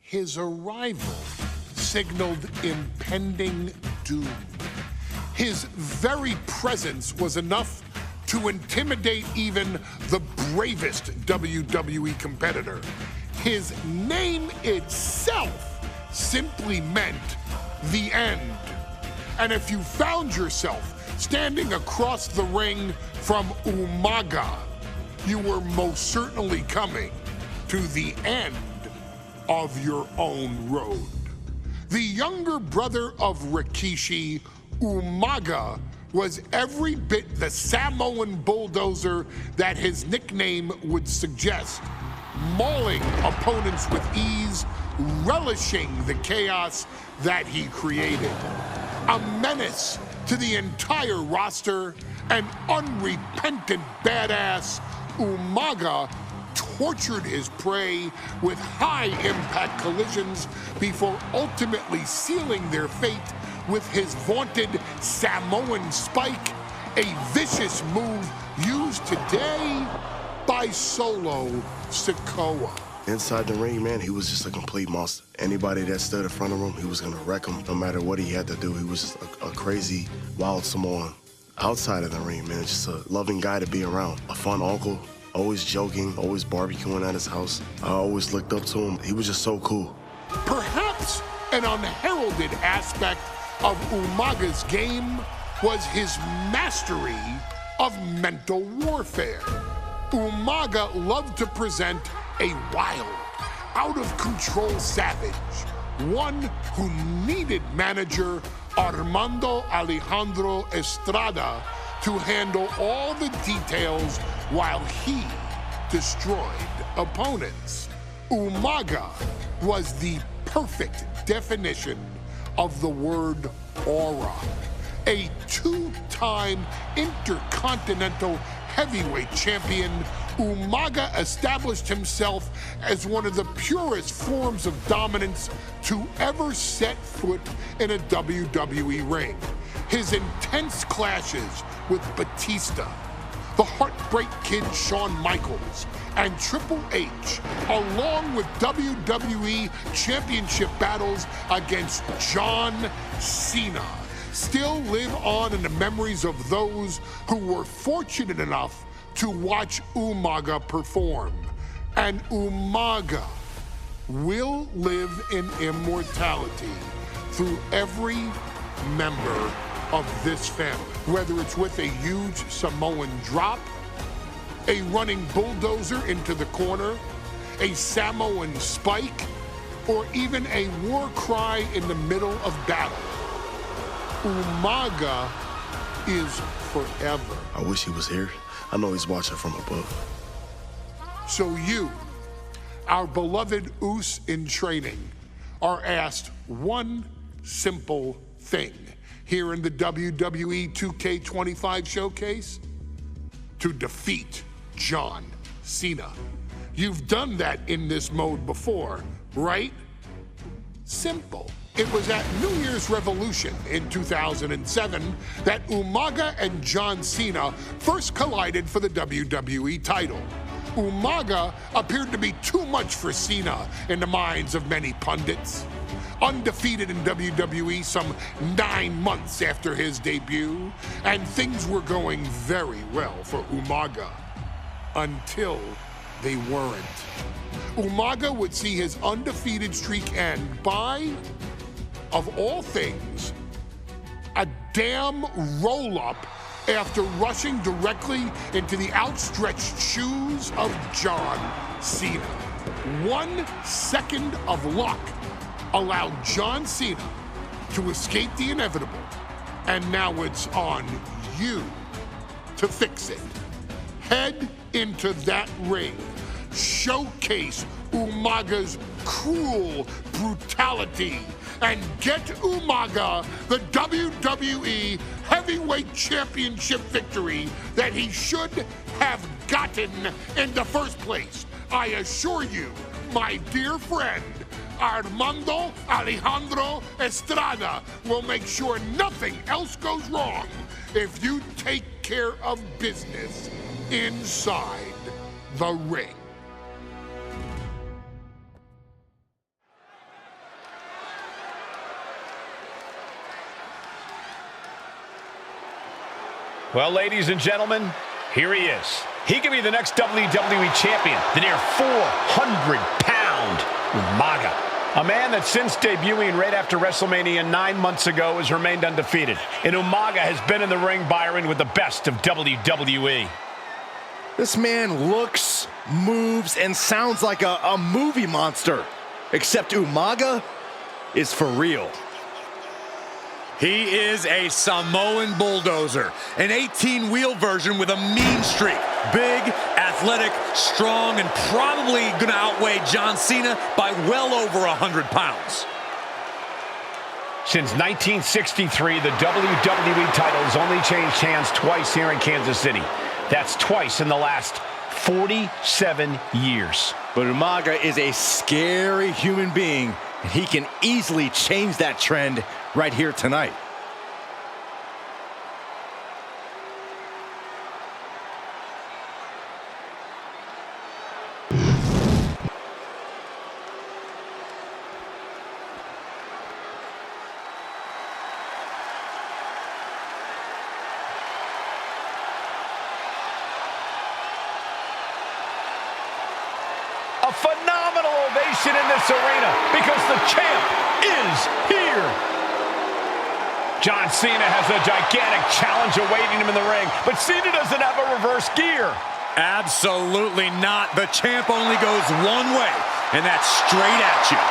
His arrival signaled impending doom. His very presence was enough to intimidate even the bravest WWE competitor. His name itself simply meant the end. And if you found yourself standing across the ring from Umaga, you were most certainly coming to the end of your own road. The younger brother of Rikishi, Umaga, was every bit the Samoan bulldozer that his nickname would suggest, mauling opponents with ease, relishing the chaos that he created. A menace to the entire roster, an unrepentant badass, Umaga tortured his prey with high-impact collisions before ultimately sealing their fate with his vaunted Samoan spike, a vicious move used today by Solo Sikoa. Inside the ring, man, he was just a complete monster. Anybody that stood in front of him, he was gonna wreck him no matter what he had to do. He was just a crazy, wild Samoan. Outside of the ring, man, just a loving guy to be around. A fun uncle, always joking, always barbecuing at his house. I always looked up to him. He was just so cool. Perhaps an unheralded aspect of Umaga's game was his mastery of mental warfare. Umaga loved to present a wild, out-of-control savage, one who needed manager Armando Alejandro Estrada to handle all the details while he destroyed opponents. Umaga was the perfect definition of the word aura. A two-time intercontinental heavyweight champion, Umaga established himself as one of the purest forms of dominance to ever set foot in a WWE ring. His intense clashes with Batista, the Heartbreak Kid Shawn Michaels, and Triple H, along with WWE Championship battles against John Cena, still live on in the memories of those who were fortunate enough to watch Umaga perform. And Umaga will live in immortality through every member of this family, whether it's with a huge Samoan drop, a running bulldozer into the corner, a Samoan spike, or even a war cry in the middle of battle. Umaga is forever. I wish he was here. I know he's watching from above. So you, our beloved Us in training, are asked one simple thing here in the WWE 2K25 showcase: to defeat John Cena. You've done that in this mode before, right? Simple. It was at New Year's Revolution in 2007 that Umaga and John Cena first collided for the WWE title. Umaga appeared to be too much for Cena in the minds of many pundits. Undefeated in WWE some 9 months after his debut, and things were going very well for Umaga. Until they weren't. Umaga would see his undefeated streak end by, of all things, a damn roll-up after rushing directly into the outstretched shoes of John Cena. 1 second of luck allowed John Cena to escape the inevitable, and now it's on you to fix it. Head into that ring, showcase Umaga's cruel brutality, and get Umaga the WWE Heavyweight Championship victory that he should have gotten in the first place. I assure you, my dear friend, Armando Alejandro Estrada will make sure nothing else goes wrong if you take care of business inside the ring. Well, ladies and gentlemen, here he is. He could be the next WWE champion, the near 400-pound Umaga. A man that since debuting right after WrestleMania 9 months ago has remained undefeated. And Umaga has been in the ring, Byron, with the best of WWE. This man looks, moves, and sounds like a movie monster. Except Umaga is for real. He is a Samoan bulldozer, an 18-wheel version with a mean streak. Big, athletic, strong, and probably going to outweigh John Cena by well over 100 pounds. Since 1963, the WWE title has only changed hands twice here in Kansas City. That's twice in the last 47 years. But Umaga is a scary human being, and he can easily change that trend right here tonight. A phenomenal ovation in this arena because the champ is here. John Cena has a gigantic challenge awaiting him in the ring, but Cena doesn't have a reverse gear. Absolutely not. The champ only goes one way, and that's straight at you.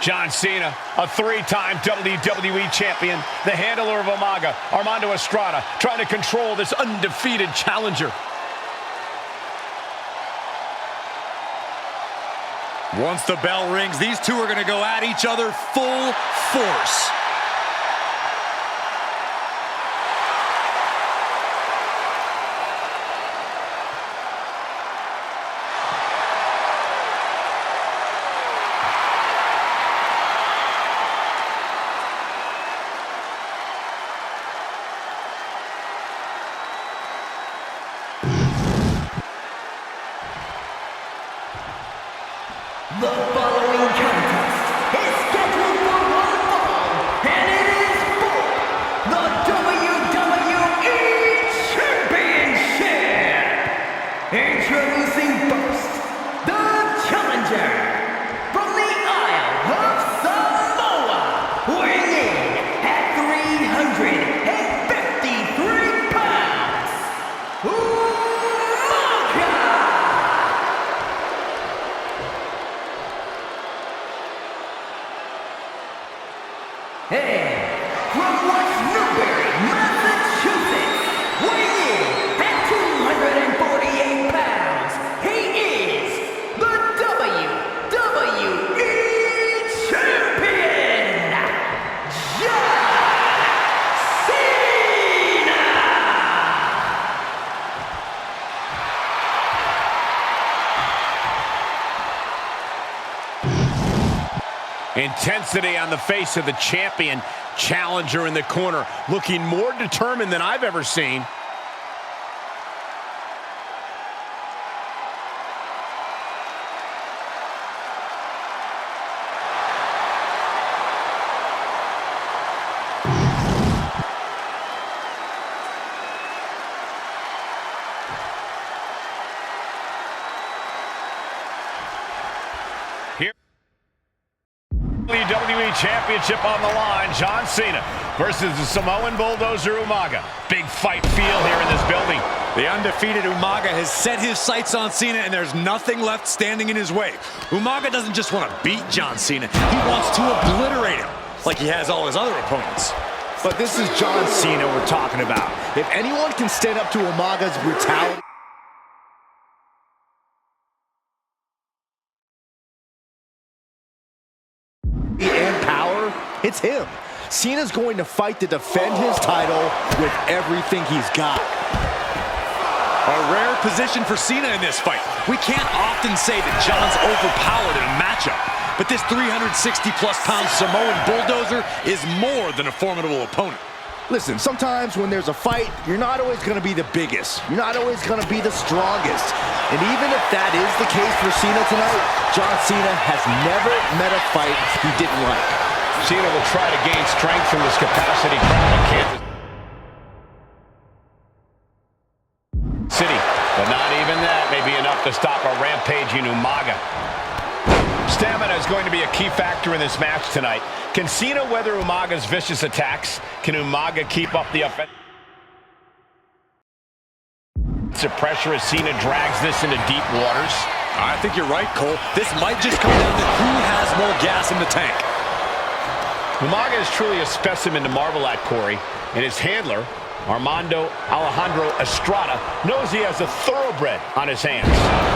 John Cena, a three-time WWE champion, the handler of Umaga, Armando Estrada, trying to control this undefeated challenger. Once the bell rings, these two are going to go at each other full force. The following contest is scheduled for one fall, and it is for the WWE Championship. Introducing first, the challenger from the Isle of Samoa, weighing in at 353 pounds, Umaga. And from West Newbury, Massachusetts, weighing in at 248 pounds, he is the WWE Champion, John Cena! Intensity on the face of the champion, challenger in the corner, looking more determined than I've ever seen. WWE Championship on the line. John Cena versus the Samoan bulldozer Umaga. Big fight feel here in this building. The undefeated Umaga has set his sights on Cena, and there's nothing left standing in his way. Umaga doesn't just want to beat John Cena, he wants to obliterate him, like he has all his other opponents. But this is John Cena we're talking about. If anyone can stand up to Umaga's brutality and power, it's him. Cena's going to fight to defend his title with everything he's got. A rare position for Cena in this fight. We can't often say that John's overpowered in a matchup, but this 360-plus pound Samoan bulldozer is more than a formidable opponent. Listen, sometimes when there's a fight, you're not always going to be the biggest. You're not always going to be the strongest. And even if that is the case for Cena tonight, John Cena has never met a fight he didn't like. Cena will try to gain strength from this capacity crowd in Kansas City, but not even that may be enough to stop a rampaging Umaga. Stamina is going to be a key factor in this match tonight. Can Cena weather Umaga's vicious attacks? Can Umaga keep up the offensive pressure as Cena drags this into deep waters? I think you're right, Cole. This might just come down to who has more gas in the tank. Umaga is truly a specimen to marvel at, Corey, and his handler, Armando Alejandro Estrada, knows he has a thoroughbred on his hands.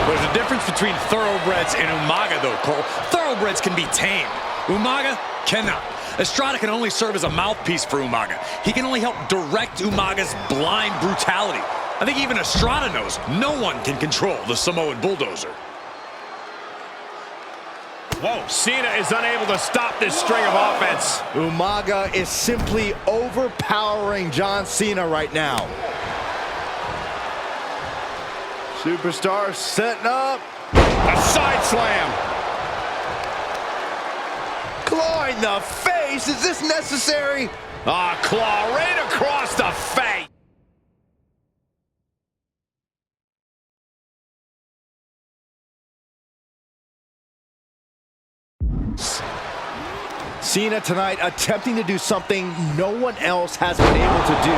There's a difference between thoroughbreds and Umaga, though, Cole. Thoroughbreds can be tamed. Umaga cannot. Estrada can only serve as a mouthpiece for Umaga. He can only help direct Umaga's blind brutality. I think even Estrada knows no one can control the Samoan bulldozer. Whoa, Cena is unable to stop this string of offense. Umaga is simply overpowering John Cena right now. Superstar setting up. A side slam. Claw in the face. Is this necessary? Claw right across the face. Cena tonight attempting to do something no one else has been able to do.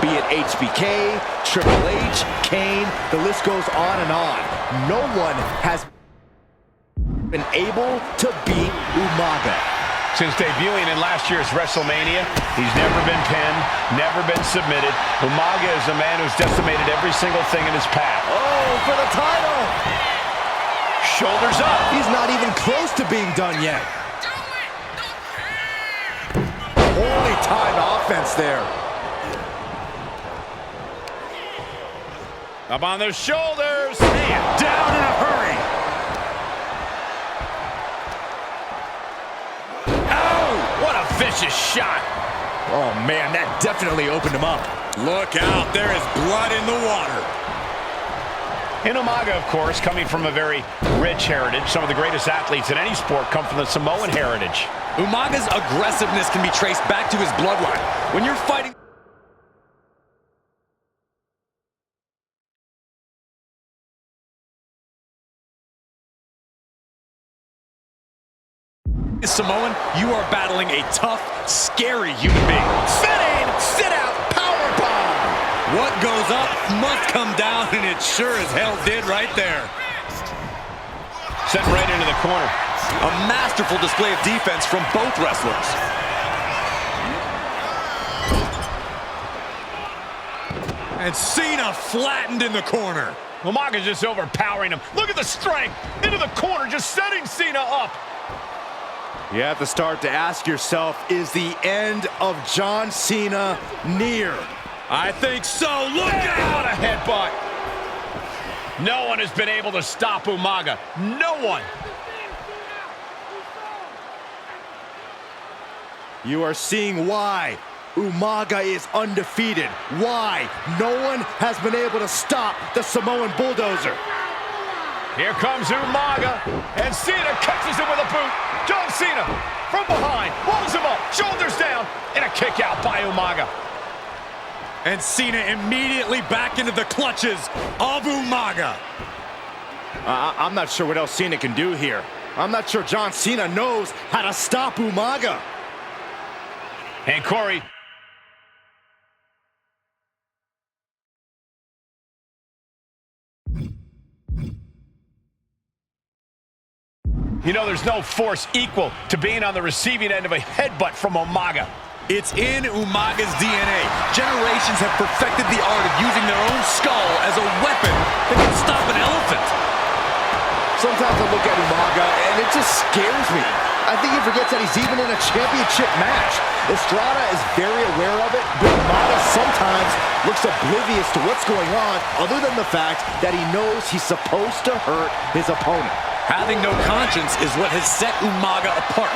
Be it HBK, Triple H, Kane, the list goes on and on. No one has been able to beat Umaga. Since debuting in last year's WrestleMania, he's never been pinned, never been submitted. Umaga is a man who's decimated every single thing in his path. Oh, for the title! Shoulders up. He's not even close to being done yet. Holy time offense there. Up on their shoulders. Man, down in a hurry. Oh, what a vicious shot. Oh man, that definitely opened him up. Look out, there is blood in the water. And Umaga, of course, coming from a very rich heritage. Some of the greatest athletes in any sport come from the Samoan heritage. Umaga's aggressiveness can be traced back to his bloodline. When you're fighting Samoan, you are battling a tough, scary human being. Sit in, sit out, powerbomb. What goes up must come down, and it sure as hell did right there. Sent right into the corner. A masterful display of defense from both wrestlers. And Cena flattened in the corner. Umaga's just overpowering him. Look at the strength. Into the corner, just setting Cena up. You have to start to ask yourself, is the end of John Cena near? I think so. Look Out out! a headbutt. No one has been able to stop Umaga. No one. You are seeing why Umaga is undefeated. Why no one has been able to stop the Samoan bulldozer. Here comes Umaga, and Cena catches him with a boot. John Cena from behind, rolls him up, shoulders down, and a kick out by Umaga. And Cena immediately back into the clutches of Umaga. I'm not sure what else Cena can do here. I'm not sure John Cena knows how to stop Umaga. And Corey. You know, there's no force equal to being on the receiving end of a headbutt from Umaga. It's in Umaga's DNA. Generations have perfected the art of using their own skull as a weapon that can stop an elephant. Sometimes I look at Umaga and it just scares me. I think he forgets that he's even in a championship match. Estrada is very aware of it, but Umaga sometimes looks oblivious to what's going on, other than the fact that he knows he's supposed to hurt his opponent. Having no conscience is what has set Umaga apart.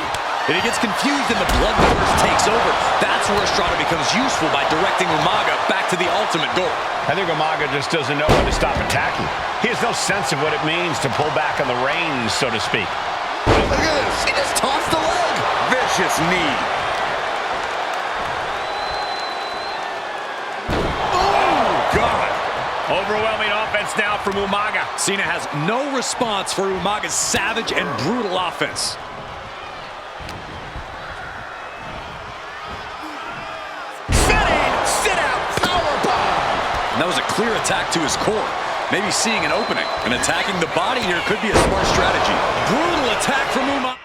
If he gets confused and the blood first takes over, that's where Estrada becomes useful by directing Umaga back to the ultimate goal. I think Umaga just doesn't know when to stop attacking. He has no sense of what it means to pull back on the reins, so to speak. Look at this. He just tossed the leg. Vicious knee. Oh, God. Overwhelming offense now from Umaga. Cena has no response for Umaga's savage and brutal offense. And that was a clear attack to his core. Maybe seeing an opening. And attacking the body here could be a smart strategy. Brutal attack from Umaga.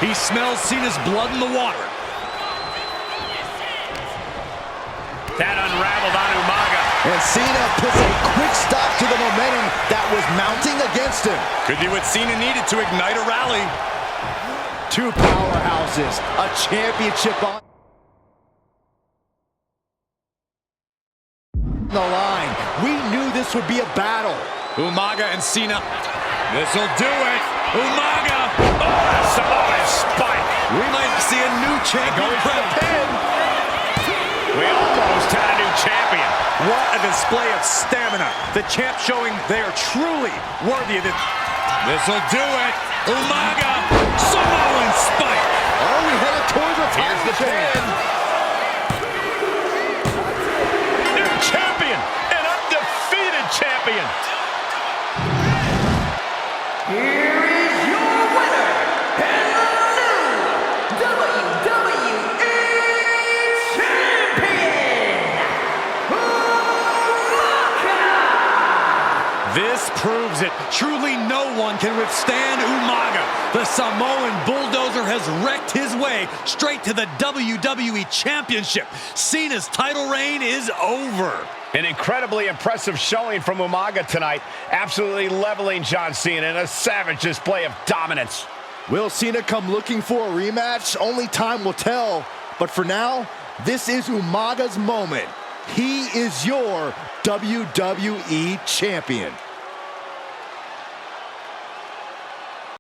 He smells Cena's blood in the water. That unraveled on Umaga. And Cena puts a quick stop to the momentum that was mounting against him. Could be what Cena needed to ignite a rally. Two powerhouses, a championship on the line. We knew this would be a battle. Umaga and Cena. This'll do it. Umaga. Oh, Samoan spike. We might see a new champion for the pin. We almost had a new champion. What a display of stamina. The champ showing they are truly worthy of it. This'll do it. Umaga. Samoan spike. Oh, we headed towards the top of the pin. New champion. An undefeated champion. Here is your winner, and the new WWE Champion, Umaga! This proves it. Truly no one can withstand Umaga. The Samoan bulldozer has wrecked his way straight to the WWE Championship. Cena's title reign is over. An incredibly impressive showing from Umaga tonight, absolutely leveling John Cena in a savage display of dominance. Will Cena come looking for a rematch? Only time will tell. But for now, this is Umaga's moment. He is your WWE Champion.